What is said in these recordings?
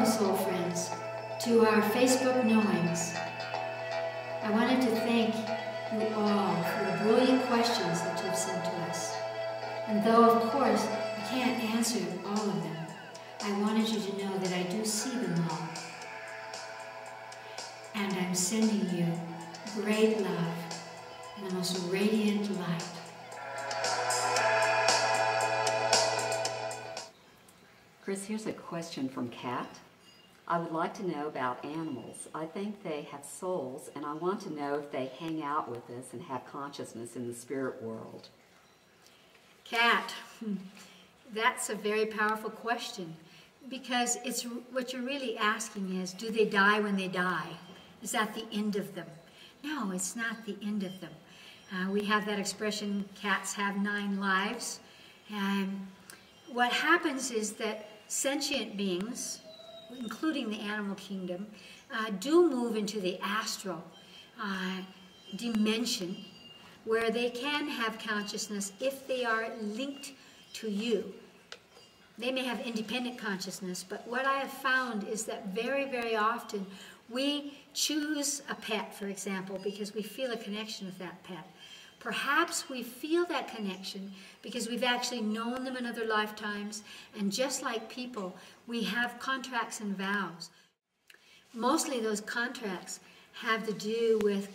Welcome, soul friends, to our Facebook knowings. I wanted to thank you all for the brilliant questions that you've sent to us. And though, of course, I can't answer all of them, I wanted you to know that I do see them all. And I'm sending you great love and the most radiant light. Chris, here's a question from Kat. I would like to know about animals. I think they have souls, and I want to know if they hang out with us and have consciousness in the spirit world. Kat, that's a very powerful question, because it's what you're really asking is, do they die when they die? Is that the end of them? No, it's not the end of them. We have that expression, cats have 9 lives. And what happens is that sentient beings, including the animal kingdom, do move into the astral dimension where they can have consciousness if they are linked to you. They may have independent consciousness, but what I have found is that very, very often we choose a pet, for example, because we feel a connection with that pet. Perhaps we feel that connection because we've actually known them in other lifetimes, and just like people, we have contracts and vows. Mostly those contracts have to do with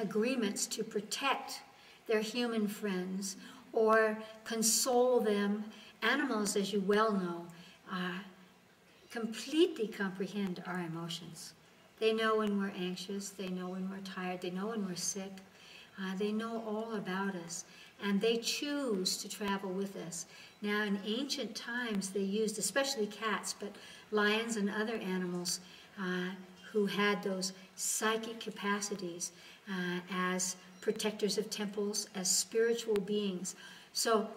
agreements to protect their human friends or console them. Animals, as you well know, completely comprehend our emotions. They know when we're anxious, they know when we're tired, they know when we're sick. They know all about us, and they choose to travel with us. Now, in ancient times, they used, especially cats, but lions and other animals who had those psychic capacities as protectors of temples, as spiritual beings. So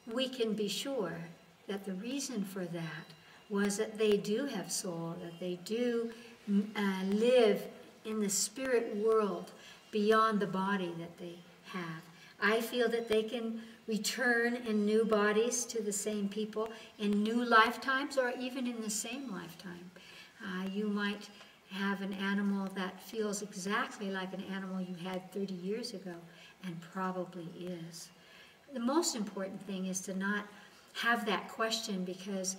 we can be sure that the reason for that was that they do have soul, that they do live in the spirit world beyond the body that they have. I feel that they can return in new bodies to the same people in new lifetimes or even in the same lifetime. You might have an animal that feels exactly like an animal you had 30 years ago, and probably is. The most important thing is to not have that question because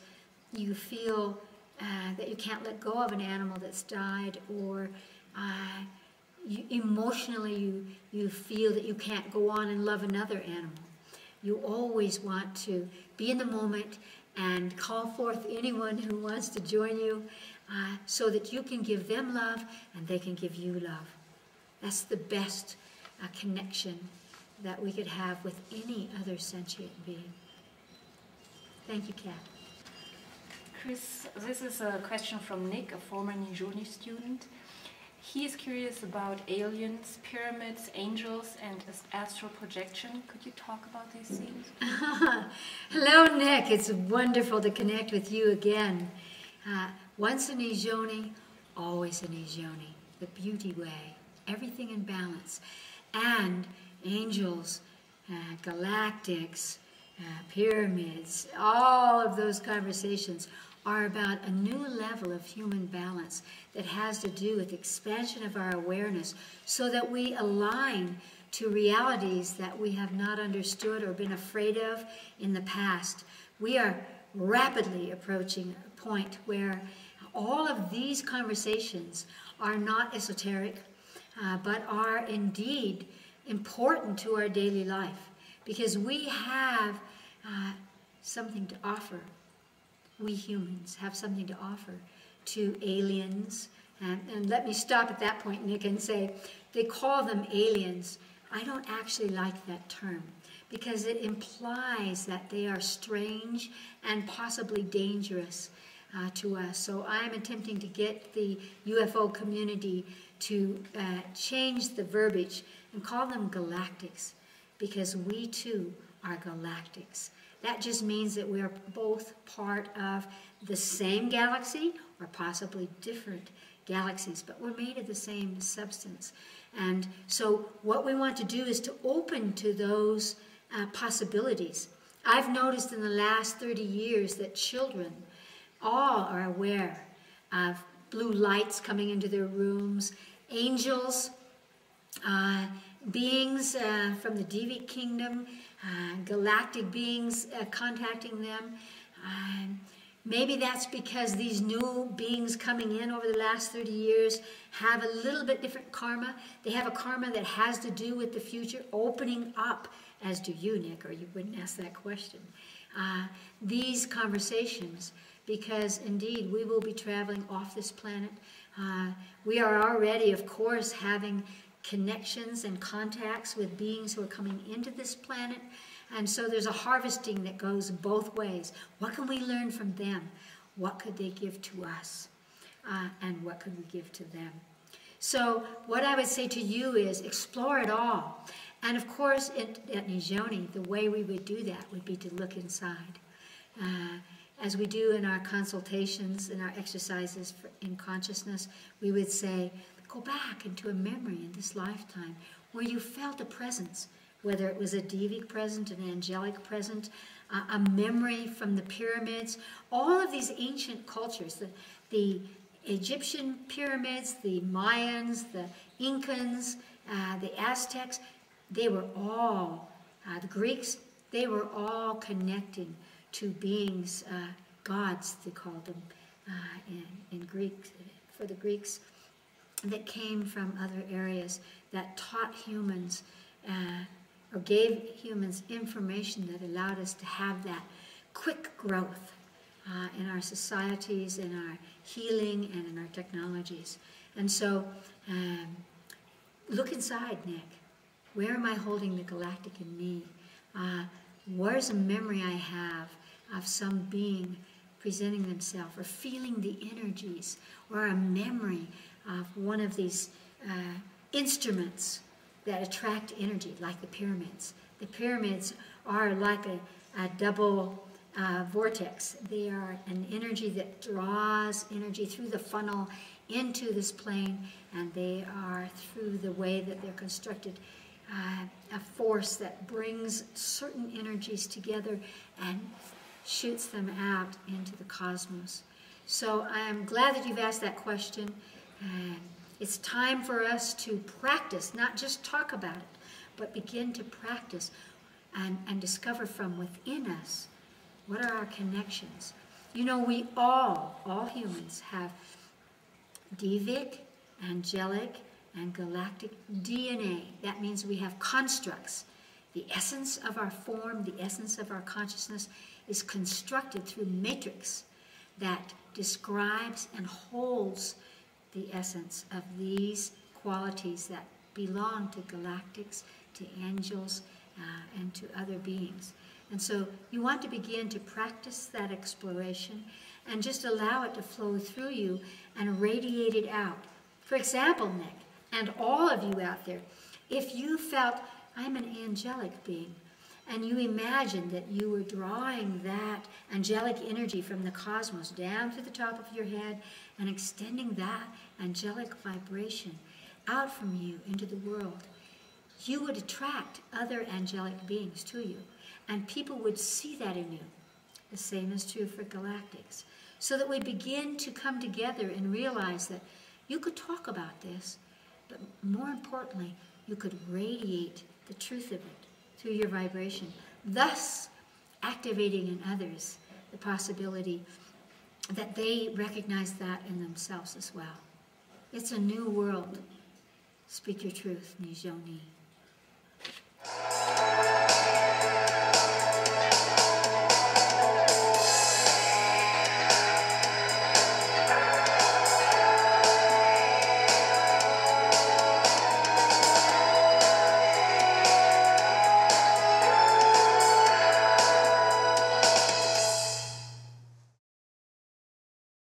you feel that you can't let go of an animal that's died, or emotionally you feel that you can't go on and love another animal. You always want to be in the moment and call forth anyone who wants to join you so that you can give them love and they can give you love. That's the best connection that we could have with any other sentient being. Thank you, Kat. Chris, this is a question from Nick, a former Nijoni student. He is curious about aliens, pyramids, angels, and astral projection. Could you talk about these things? Hello, Nick. It's wonderful to connect with you again. Once a Nijoni, always a Nijoni. The beauty way. Everything in balance. And angels, galactics, pyramids, all of those conversations are about a new level of human balance that has to do with expansion of our awareness so that we align to realities that we have not understood or been afraid of in the past. We are rapidly approaching a point where all of these conversations are not esoteric, but are indeed important to our daily life because we have something to offer. We humans have something to offer to aliens. And let me stop at that point, Nick, and say they call them aliens. I don't actually like that term because it implies that they are strange and possibly dangerous to us. So I'm attempting to get the UFO community to change the verbiage and call them galactics because we too are galactics. That just means that we are both part of the same galaxy or possibly different galaxies, but we're made of the same substance. And so what we want to do is to open to those possibilities. I've noticed in the last 30 years that children all are aware of blue lights coming into their rooms, angels, beings from the Devic kingdom, galactic beings contacting them. Maybe that's because these new beings coming in over the last 30 years have a little bit different karma. They have a karma that has to do with the future, opening up, as do you, Nick, or you wouldn't ask that question. These conversations, because indeed we will be traveling off this planet. We are already, of course, having connections and contacts with beings who are coming into this planet. And so there's a harvesting that goes both ways. What can we learn from them? What could they give to us? And what could we give to them? So what I would say to you is explore it all. And of course, at Nijoni, the way we would do that would be to look inside. As we do in our consultations and our exercises in consciousness, we would say, go back into a memory in this lifetime where you felt a presence, whether it was a Devic present, an angelic present, a memory from the pyramids. All of these ancient cultures, the Egyptian pyramids, the Mayans, the Incans, the Aztecs, they were all, the Greeks, they were all connecting to beings, gods they called them in Greek, for the Greeks, that came from other areas that taught humans or gave humans information that allowed us to have that quick growth in our societies, in our healing, and in our technologies. And so, look inside, Nick. Where am I holding the galactic in me? Where's a memory I have of some being presenting themselves, or feeling the energies, or a memory of one of these instruments that attract energy, like the pyramids. The pyramids are like a double vortex. They are an energy that draws energy through the funnel into this plane, and they are, through the way that they're constructed, a force that brings certain energies together and shoots them out into the cosmos. So I am glad that you've asked that question. It's time for us to practice, not just talk about it, but begin to practice and discover from within us, what are our connections? You know, we all humans have Devic, angelic, and galactic DNA. That means we have constructs. The essence of our form, the essence of our consciousness is constructed through matrix that describes and holds the essence of these qualities that belong to galactics, to angels, and to other beings. And so you want to begin to practice that exploration and just allow it to flow through you and radiate it out. For example, Nick, and all of you out there, if you felt, I'm an angelic being, and you imagined that you were drawing that angelic energy from the cosmos down to the top of your head and extending that angelic vibration out from you into the world, you would attract other angelic beings to you, and people would see that in you. The same is true for galactics. So that we begin to come together and realize that you could talk about this, but more importantly, you could radiate the truth of it through your vibration, thus activating in others the possibility that they recognize that in themselves as well. It's a new world. Speak your truth, Nijoni.